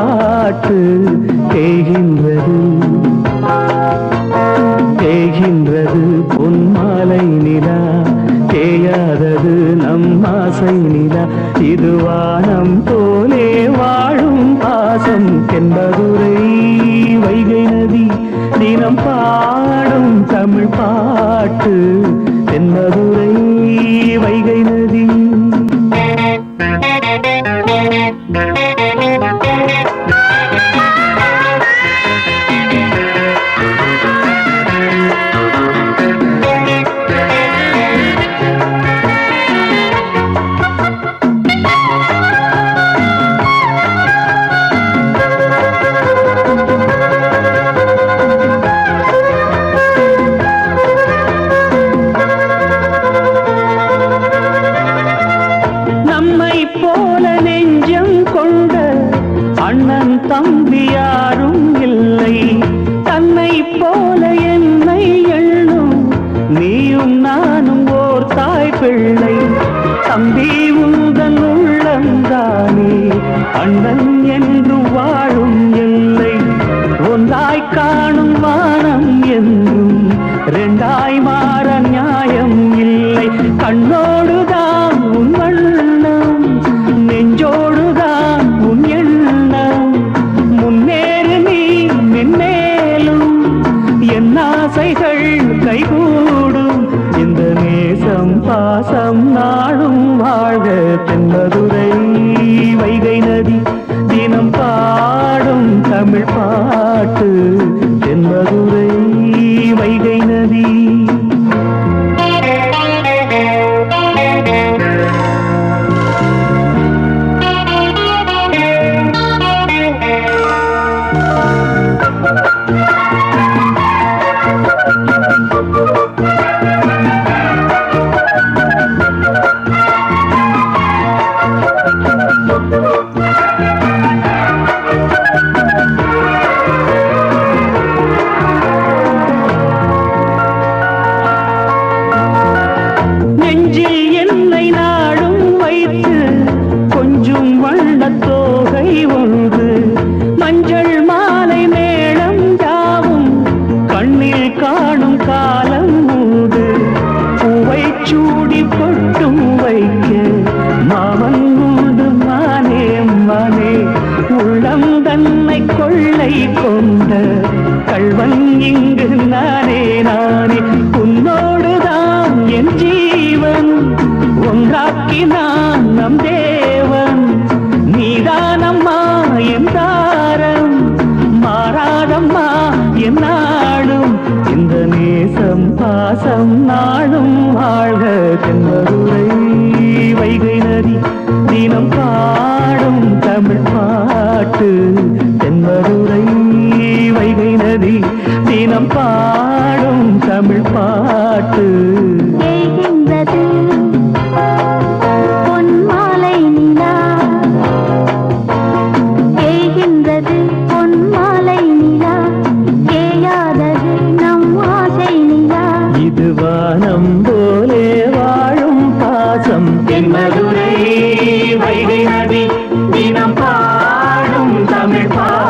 பாட்டு தேய்கின்றது தேய்கின்றது பொன்மாலை நிலா தேயாதது நம் ஆசை நிலா இது வானம் போலே வாழும் பாசம் என்பதுரை வைகை நதி தினம் பாடும் தமிழ் பாட்டு என்பதுரை வைகை நதி அண்ணன் தம்பி யாரும் இல்லை தன்னை போல என்னை எண்ணும் நீயும் நானும் ஓர் தாய் பிள்ளை தம்பி உந்தன் உள்ளந்தானே அண்ணன் என்று வாழும் எல்லை ஒன்றாய் காணும் வானம் என்றும் இரண்டாய் மாற நியாயம் இல்லை கண்ணோடுதான் உன் வண்ணம் நெஞ்சோடுதான் உன் எண்ணம் முன்னேறு நீ மென்மேலும் என் ஆசைகள் கைகூடும் இந்த நேசம் பாசம் நாளும் வாழ்க தென்பதுரை வைகை நதி தினம் பாடும் தமிழ் பாட்டு தென்பதுரை வைகை நதி நெஞ்சில் என்னை நாடும் வைத்து கொஞ்சம் வண்ணத்தோகை ஒன்று மஞ்சள் மாலை மேளம் யாவும் கண்ணில் காணும் காலம் உண்டு பூவை சூடி பொட்டும் வைக்க மாமன் உண்டு மானே மானே உள்ளம் தன்னை கொள்ளை கொண்ட கள்வன் இங்கு நானே நானே உன்னோடுதான் என் ஜீவன் ஒன்றாக்கினான் நம் தேவன் நீதானம்மா என் தாரம் மாறாதம்மா என் நாடும் இந்த நேசம் பாசம் நாடும் வாழ்க தென்பதுரை வைகை நதி தினம் பாடும் தமிழ் பாட்டு தென்பதுரை வைகை நதி தினம் பாடும் தமிழ் பாட்டு தேய்கின்றது பொன்மாலை நிலா தேய்கின்றது பொன்மாலை நிலா தேயாதது நம் ஆசை நிலா இது வானம் போலே வாழும் பாசம் தென்மதுரை வைகை நதி தினம் பாடும் தமிழ் பாட்டு